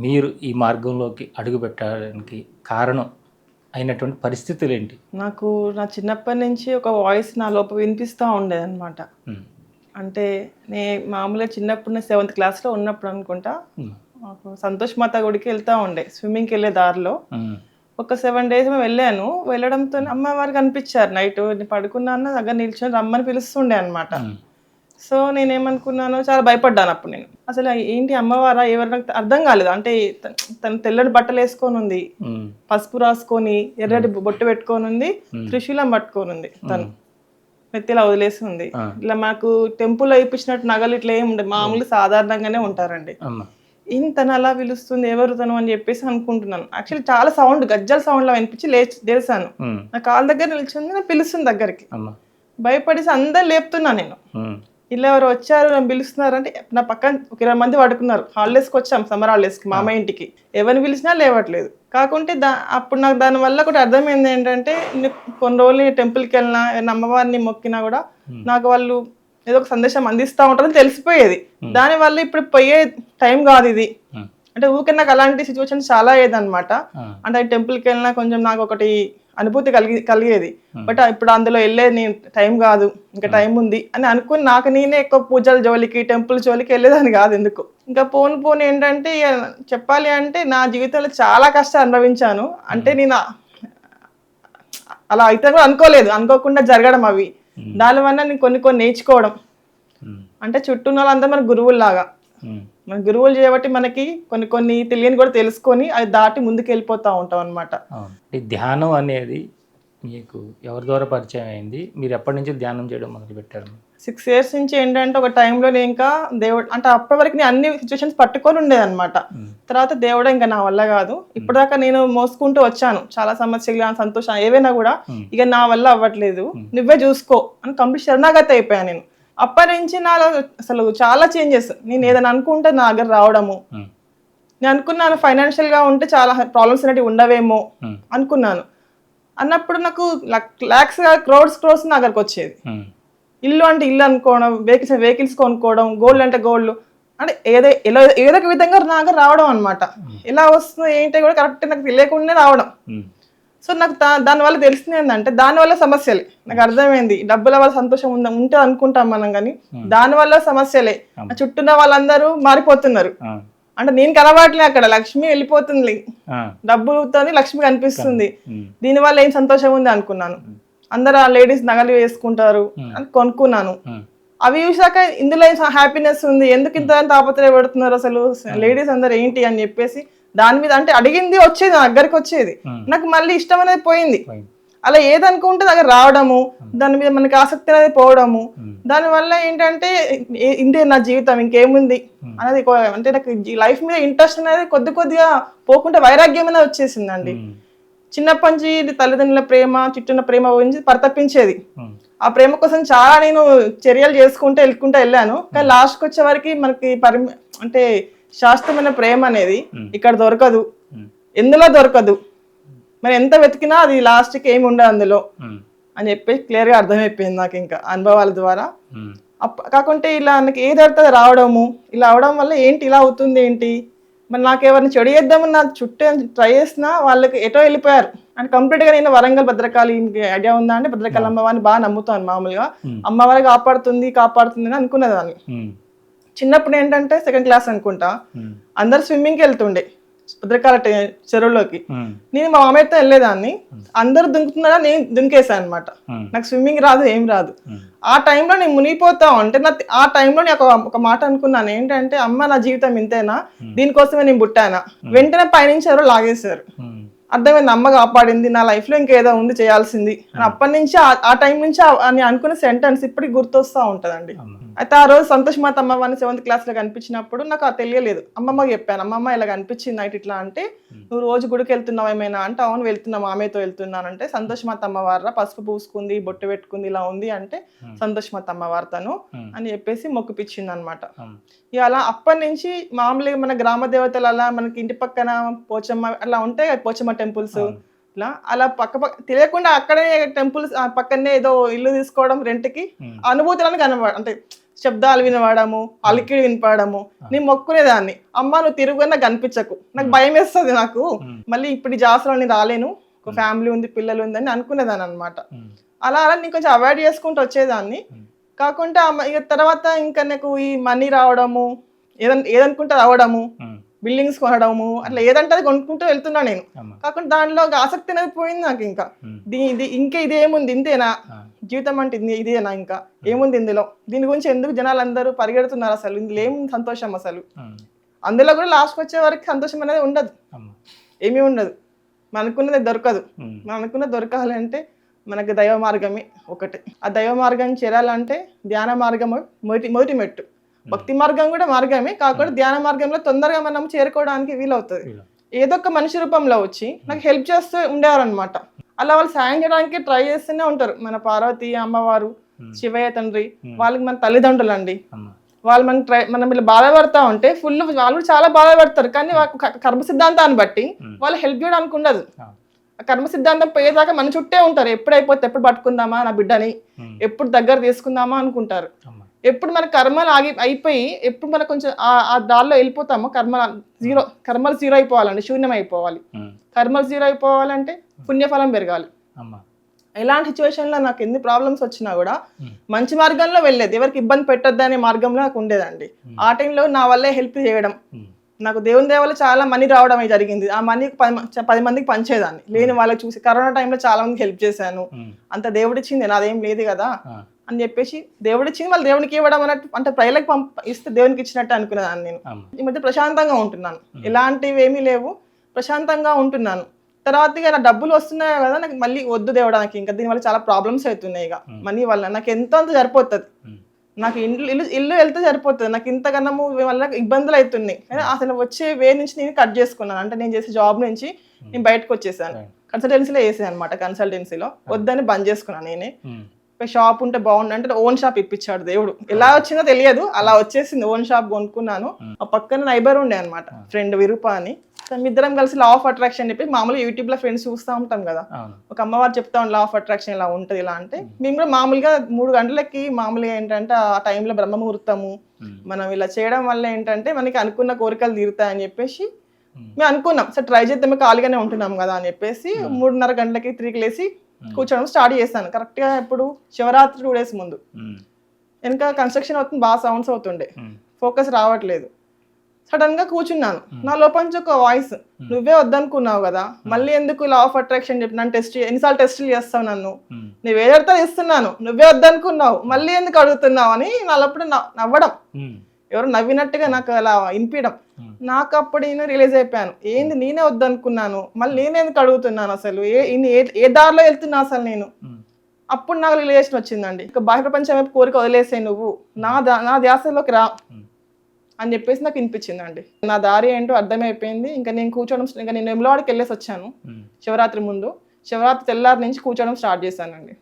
మీరు ఈ మార్గంలోకి అడుగు పెట్టడానికి కారణం అయినటువంటి పరిస్థితులేంటి? నాకు నా చిన్నప్పటి నుంచి ఒక వాయిస్ నా లోపల వినిపిస్తూ ఉండేదన్నమాట. హ్మ్. అంటే మామూలుగా చిన్నప్పుడు నేను 7th క్లాస్‌లో ఉన్నప్పుడు అనుకుంటా, హ్మ్. మాకు సంతోష్ మాత గుడికి వెళ్తా ఉండే. స్విమ్మింగ్‌కి వెళ్ళే దారిలో హ్మ్. ఒక 7 డేస్ ఏమో వెళ్ళాను. వెళ్ళడంతోనే అమ్మవారు కనిపించారు. నైట్ నేను పడుకున్నాను. నా దగ్గర నిల్చొని రమ్మని పిలుస్తుండే అనమాట. హ్మ్. సో, నేనేమనుకున్నాను, చాలా భయపడ్డాను అప్పుడు నేను. అసలు ఏంటి అమ్మవారా? ఎవరు? నాకు అర్థం కాలేదు. అంటే తను తెల్లటి బట్టలేసుకొనుంది. హ్మ్. పసుపు రాసుకొని, ఎర్రటి బొట్టు పెట్టుకొనుంది. హ్మ్. త్రిశూలం పట్టుకొనుంది తను. హ్మ్. నెత్తిలా వదిలేసి ఉంది. ఆ! ఇలా మాకు టెంపుల్‌లో ఇప్పించినట్టు నగలు ఇట్లా ఏమి ఉండదు. మామూలుగా సాధారణంగానే ఉంటారండి. అమ్మ. తను అలా పిలుస్తుంది, ఎవరు తను అని చెప్పేసి అనుకుంటున్నాను. యాక్చువల్లీ చాలా సౌండ్, గజ్జల సౌండ్‌లా వినిపించి లేసాను. హ్మ్. నా కాళ్ళ దగ్గర నిల్చుంది. నన్ను పిలుస్తుంది దగ్గరికి. అమ్మ. భయపడేసి అందరిని లేపుతున్నా నేను. హ్మ్. ఇలా ఎవరో వచ్చారు, నన్ను పిలుస్తున్నారంటే నా పక్కన ఒక 20 మంది పడుకున్నారు. హాలిడేస్‌కి వచ్చాం, సమ్మర్ హాలిడేస్‌కి మామయ్య ఇంటికి. ఎవరిని పిలిచినా లేవట్లేదు. కాకుంటే అప్పుడు నాకు దానివల్ల ఒకటి అర్థమైంది ఏంటంటే, కొన్ని రోజులు టెంపుల్‌కెళ్ళినా, ఏదైనా అమ్మవారిని మొక్కినా కూడా నాకు వాళ్ళు ఏదో ఒక సందేశం అందిస్తా ఉంటారని తెలిసిపోయేది. దానివల్ల ఇప్పుడు పోయే టైం కాదు ఇది. హ్మ్. అంటే ఊరికే నాకు అలాంటి సిచ్యువేషన్స్ చాలా అయ్యేదన్నమాట. ఆ! అంటే టెంపుల్‌కి వెళ్ళినా కొంచెం నాకు ఒకటి అనుభూతి కలిగేది. బట్ ఇప్పుడు అందులో వెళ్ళేది నేను టైం కాదు, ఇంకా టైం ఉంది అని అనుకుని నాకు నేనే ఎక్కువ పూజల జోలికి, టెంపుల్ జోలికి వెళ్ళేదాన్ని కాదు ఎందుకు. ఇంకా పోను పోను ఏంటంటే చెప్పాలి అంటే నా జీవితంలో చాలా కష్టాలు అనుభవించాను. అంటే నేను అలా అయితే కూడా అనుకోలేదు, అనుకోకుండా జరగడం అవి. దానివల్ల నేను కొన్ని కొన్ని నేర్చుకోవడం. హ్మ్. అంటే చుట్టూ ఉన్న వాళ్ళందరూ మన గురువుల్లాగా. హ్మ్. మన గురువులు చేయబట్టి మనకి కొన్ని కొన్ని తెలియని కూడా తెలుసుకొని అది దాటి ముందుకు వెళ్ళిపోతూ ఉంటాం అనమాట. అవును. ఈ ధ్యానం అనేది మీకు ఎవరి ద్వారా పరిచయం అయింది? మీరు ఎప్పటి నుంచి ధ్యానం చేయడం మొదలుపెట్టారు? 6 ఇయర్స్ నుంచి ఏంటంటే ఒక టైంలో నేను ఇంకా దేవుడు అంటే అప్పటి వరకు నేను అన్ని సిచ్యువేషన్స్ పట్టుకొని ఉండేదన్నమాట. తర్వాత దేవుడే ఇంకా నా వల్ల కాదు. ఇప్పటిదాకా నేను మోసుకుంటూ వచ్చాను. చాలా సమస్యలు, సంతోషం ఏవైనా కూడా ఇక నా వల్ల అవ్వట్లేదు, నువ్వే చూసుకో అని కంప్లీట్ శరణాగతి అయిపోయాను నేను. అప్పటి నుంచి నాలో అసలు చాలా చేంజెస్. నేను ఏదైనా అనుకుంటే నా దగ్గర రావడము. నేను అనుకున్నాను ఫైనాన్షియల్‌గా ఉంటే చాలా ప్రాబ్లమ్స్ అనేటివి ఉండవేమో అనుకున్నాను. అన్నప్పుడు నాకు లాక్స్ క్రోర్స్ నా దగ్గరకు వచ్చేది. ఇల్లు అంటే ఇల్లు అనుకోవడం, వెహికల్స్ కొనుక్కోవడం, గోల్డ్ అంటే గోల్డ్, అంటే ఏదో ఒక విధంగా నా దగ్గర రావడం అనమాట. ఎలా వస్తుందో ఏంటో కూడా కరెక్ట్ నాకు తెలియకుండానే రావడం. సో నాకు దానివల్ల తెలిసింది ఏంటంటే దానివల్ల సమస్యలే. నాకు అర్థమైంది డబ్బుల వల్ల సంతోషం ఉంటే అనుకుంటాం మనం, కానీ దానివల్ల సమస్యలే. చుట్టూ ఉన్న వాళ్ళందరూ మారిపోతున్నారు. అంటే నేను కనబడట్లే, అక్కడ లక్ష్మి వెళ్ళిపోతుంది, డబ్బులతో లక్ష్మి కనిపిస్తుంది. దీనివల్ల ఏం సంతోషం ఉంది అనుకున్నాను. అందరు ఆ లేడీస్ నగలు వేసుకుంటారు అని కొనుక్కున్నాను. అవి చూసాక ఇందులో హ్యాపీనెస్ ఉంది, ఎందుకు ఇంత తాపత్రయపడుతున్నారు అసలు లేడీస్ అందరు ఏంటి అని చెప్పేసి దాని మీద అంటే అడిగింది వచ్చేది, నా దగ్గరికి వచ్చేది. నాకు మళ్ళీ ఇష్టం అనేది పోయింది. అలా ఏదనుకుంటే దగ్గర రావడము, దాని మీద మనకి ఆసక్తి అనేది పోవడము. దానివల్ల ఏంటంటే ఇంతే నా జీవితం ఇంకేముంది అనేది, అంటే నాకు లైఫ్ మీద ఇంట్రెస్ట్ అనేది కొద్దిగా పోకుండా వైరాగ్యం అనేది వచ్చేసిందండి. చిన్నప్పటి నుంచి తల్లిదండ్రుల ప్రేమ, చుట్టూన్న ప్రేమ గురించి పరితపించేది. ఆ ప్రేమ కోసం చాలా నేను చర్యలు వెళ్ళుకుంటూ వెళ్ళాను. కానీ లాస్ట్కి వచ్చే వరకు మనకి అంటే శాశ్వతమైన ప్రేమ అనేది ఇక్కడ దొరకదు, ఎందులో దొరకదు. మరి ఎంత వెతికినా అది లాస్ట్కి ఏమి ఉండదు అందులో అని చెప్పి క్లియర్గా అర్థమైపోయింది నాకు ఇంకా అనుభవాల ద్వారా. కాకుంటే ఇలా నాకు ఏది అర్థం రావడము, ఇలా అవడం వల్ల ఏంటి ఇలా అవుతుంది ఏంటి, మరి నాకు ఎవరిని చెడు చేద్దామని నా చుట్టూ ట్రై చేసినా వాళ్ళకి ఎటో వెళ్ళిపోయారు. అంటే కంప్లీట్గా నేను వరంగల్ భద్రకాళి ఐడియా ఉందా అంటే, భద్రకాళి అమ్మవారిని బాగా నమ్ముతాను. మామూలుగా అమ్మవారి కాపాడుతుంది అని అనుకునేదాన్ని. చిన్నప్పుడు ఏంటంటే 2nd క్లాస్ అనుకుంటా, అందరు స్విమ్మింగ్కి వెళ్తుండే భద్రకాళ చెరువులోకి. నేను మా మామయ్యతో వెళ్ళేదాన్ని. అందరూ దుంకుతున్నారా, నేను దుంకేసాను అనమాట. నాకు స్విమ్మింగ్ రాదు, ఏం రాదు. ఆ టైంలో నేను మునిగిపోతా ఉంటే ఆ టైంలో నేను ఒక మాట అనుకున్నాను ఏంటంటే, అమ్మ నా జీవితం ఇంతేనా, దీనికోసమే నేను పుట్టానా. వెంటనే పైనుంచి ఎవరో లాగేశారు. అర్థమైంది, అమ్మ కాపాడింది, నా లైఫ్ లో ఇంకేదో ఉంది చేయాల్సింది. అప్పటి నుంచి ఆ టైం నుంచి నేను అనుకున్న సెంటెన్స్ ఇప్పటికి గుర్తొస్తా ఉంటదండి. అయితే ఆ రోజు సంతోష్ మాత అమ్మవారిని 7th క్లాస్ లో కనిపించినప్పుడు నాకు అది తెలియలేదు. అమ్మమ్మకి చెప్పాను, అమ్మమ్మ ఇలా కనిపించింది నైట్ ఇట్లా అంటే, నువ్వు రోజు గుడికి వెళ్తున్నావు ఏమైనా అంటే, అవును వెళ్తున్నా, మామయ్యతో వెళ్తున్నానంటే, సంతోష్ మాత అమ్మవారా పసుపు పూసుకుంది, బొట్టు పెట్టుకుంది, ఇలా ఉంది అంటే సంతోష్ మాత అమ్మవారు తను అని చెప్పేసి మొక్కుపిచ్చింది అనమాట. ఇక అలా అప్పటి నుంచి మామూలుగా మన గ్రామ దేవతలు అలా మనకి ఇంటి పక్కన పోచమ్మ అలా ఉంటాయి కదా, పోచమ్మ టెంపుల్స్, ఇట్లా అలా పక్క తెలియకుండా అక్కడే టెంపుల్స్ పక్కనే ఏదో ఇల్లు తీసుకోవడం రెంట్కి, అనుభూతులను అంటే శబ్దాలు వినవాడము, అలికిడి వినపడము. నేను మొక్కునేదాన్ని, అమ్మ నువ్వు తిరుగుగా నాకు కనిపించకు, నాకు భయం వేస్తుంది నాకు, మళ్ళీ ఇప్పుడు ఈ జాసలో నేను రాలేను, ఒక ఫ్యామిలీ ఉంది, పిల్లలు ఉందని అనుకునేదాన్ని అనమాట. అలా అలా నేను కొంచెం అవాయిడ్ చేసుకుంటూ వచ్చేదాన్ని. కాకుండా ఇక తర్వాత ఇంకా నాకు ఈ మనీ రావడము, ఏదనుకుంటే రావడము, బిల్డింగ్స్ కొనడము, అట్లా ఏదంటే అది కొనుక్కుంటూ వెళ్తున్నా నేను. కాకుండా దాంట్లో ఆసక్తి అనేది పోయింది నాకు. ఇంకా ఇంకా ఇదేముంది, ఇంతేనా జీవితం అంటే, ఇదేనా, ఇంకా ఏముంది ఇందులో, దీని గురించి ఎందుకు జనాలు అందరూ పరిగెడుతున్నారు, అసలు ఇందులో ఏం సంతోషం, అసలు అందులో కూడా లాస్ట్కి వచ్చే వరకు సంతోషం అనేది ఉండదు, ఏమీ ఉండదు, మనకున్నది దొరకదు. మనకున్నది దొరకాలంటే మనకు దైవ మార్గమే ఒకటి. ఆ దైవ మార్గం చేరాలంటే ధ్యాన మార్గం మొదటి మెట్టు. భక్తి మార్గం కూడా మార్గమే, కాకుండా ధ్యాన మార్గంలో తొందరగా మనం చేరుకోవడానికి వీలవుతుంది. ఏదో ఒక మనిషి రూపంలో వచ్చి నాకు హెల్ప్ చేస్తూ ఉండేవారు అనమాట. అలా వాళ్ళు సాయం చేయడానికి ట్రై చేస్తూనే ఉంటారు. మన పార్వతి అమ్మవారు, శివయ్య తండ్రి, వాళ్ళకి మన తల్లిదండ్రులు అండి. వాళ్ళు మనం ఇలా బాధపడతా ఉంటే ఫుల్ వాళ్ళు చాలా బాధపడతారు, కానీ కర్మ సిద్ధాంతాన్ని బట్టి వాళ్ళు హెల్ప్ చేయడానికి ఉండదు. ఆ కర్మ సిద్ధాంతం పోయేదాకా మన చుట్టే ఉంటారు. ఎప్పుడు అయిపోతే ఎప్పుడు పట్టుకుందామా నా బిడ్డని, ఎప్పుడు దగ్గర తీసుకుందామా అనుకుంటారు. ఎప్పుడు మన కర్మలు అయిపోయి ఎప్పుడు మనకు కొంచెం ఆ దారిలో వెళ్ళిపోతామో కర్మలు జీరో అయిపోవాలండి, శూన్యం అయిపోవాలి. కర్మలు జీరో అయిపోవాలంటే పుణ్యఫలం పెరగాలి. ఎలాంటి సిచ్యువేషన్లో నాకు ఎన్ని ప్రాబ్లమ్స్ వచ్చినా కూడా మంచి మార్గంలో వెళ్ళేది, ఎవరికి ఇబ్బంది పెట్టద్దు అనే మార్గంలో నాకు ఉండేదండి. ఆ టైంలో నా వల్లే హెల్ప్ చేయడం, నాకు దేవుని దేవల్ల చాలా మనీ రావడం జరిగింది. ఆ మనీ 10 మందికి పంచేదాన్ని, లేని వాళ్ళకి చూసి. కరోనా టైంలో చాలా మందికి హెల్ప్ చేశాను. అంత దేవుడిచ్చింది, నాదేం లేదు కదా అని చెప్పేసి దేవుడిచ్చింది మళ్ళీ దేవునికి ఇవ్వడం అన్నట్టు, అంటే ప్రజలకు ఇస్తే దేవునికి ఇచ్చినట్టు అనుకునేదాన్ని నేను. ఈ మధ్య ప్రశాంతంగా ఉంటున్నాను, ఎలాంటివి ఏమీ లేవు, ప్రశాంతంగా ఉంటున్నాను. తర్వాత ఇక నా డబ్బులు వస్తున్నాయి కదా, నాకు మళ్ళీ వద్దు దేవుడానికి, ఇంకా దీనివల్ల చాలా ప్రాబ్లమ్స్ అవుతున్నాయి. ఇక మనీ వల్ల నాకు ఎంతో అంత సరిపోతుంది, నాకు ఇల్లు వెళ్తే సరిపోతుంది, నాకు ఇంతకన్నా వల్ల ఇబ్బందులు అవుతున్నాయి. అసలు వచ్చే వే నుంచి నేను కట్ చేసుకున్నాను. అంటే నేను చేసే జాబ్ నుంచి నేను బయటకు వచ్చేసాను, కన్సల్టెన్సీలో వేసాను అనమాట. కన్సల్టెన్సీలో వద్దని బంద్ చేసుకున్నాను నేనే. షాప్ ఉంటే బాగుండు అంటే ఓన్ షాప్ ఇప్పించాడు దేవుడు. ఎలా వచ్చిందో తెలియదు, అలా వచ్చేసింది. ఓన్ షాప్ కొనుక్కున్నాను. ఆ పక్కన నైబర్ ఉండే అనమాట, ఫ్రెండ్ విరూప అని. ఇద్దరం కలిసి లా ఆఫ్ అట్రాక్షన్ చెప్పి, మామూలుగా యూట్యూబ్ లో ఫ్రెండ్స్ చూస్తూ ఉంటాం కదా, ఒక అమ్మవారు చెప్తా లా ఆఫ్ అట్రాక్షన్ ఇలా ఉంటుంది ఇలా అంటే, మేము కూడా మామూలుగా 3 గంటలకి మామూలుగా ఏంటంటే ఆ టైంలో బ్రహ్మ ముహూర్తము, మనం ఇలా చేయడం వల్ల ఏంటంటే మనకి అనుకున్న కోరికలు తీరుతాయని చెప్పేసి మేము అనుకున్నాం. సరే ట్రై చేద్దాం, ఖాళీగానే ఉంటున్నాం కదా అని చెప్పేసి 3:30 గంటలకి 3కి లేసి కూర్చోవడం స్టార్ట్ చేశాను. కరెక్ట్ గా ఇప్పుడు శివరాత్రి 2 days ముందు. వెనక కన్స్ట్రక్షన్ అవుతుంది, బాగా సౌండ్స్ అవుతుండే, ఫోకస్ రావట్లేదు. సడన్ గా కూర్చున్నాను, నా లోపల నుంచి ఒక వాయిస్, నువ్వే వద్దనుకున్నావు కదా, మళ్ళీ ఎందుకు లా ఆఫ్ అట్రాక్షన్ చెప్పి నన్ను ఎన్నిసార్లు టెస్టులు చేస్తావు నన్ను, నువ్వు ఏదైతే ఇస్తున్నాను, నువ్వే వద్దనుకున్నావు మళ్ళీ ఎందుకు అడుగుతున్నావు అని నా లోపల నవ్వడం, ఎవరు నవ్వినట్టుగా నాకు అలా వినిపించడం. నాకు అప్పుడు నేను రియలైజ్ అయిపోయాను, ఏంది నేనే వద్దనుకున్నాను, మళ్ళీ నేనే ఎందుకు అడుగుతున్నాను, అసలు ఏ దారిలో వెళ్తున్నా అసలు నేను. అప్పుడు నాకు రిలేషన్ వచ్చిందండి, ఇక బాహ్య ప్రపంచం వైపు కోరిక వదిలేసే, నువ్వు నా ధ్యాసలోకి రా అని చెప్పేసి నాకు వినిపించిందండి. నా దారి ఏంటో అర్థమైపోయింది. ఇంకా నేను కూర్చోవడం, ఇంకా నేను వెములవాడకి వెళ్ళేసి వచ్చాను శివరాత్రి ముందు. శివరాత్రి తెల్లారి నుంచి కూర్చోవడం స్టార్ట్ చేశానండి.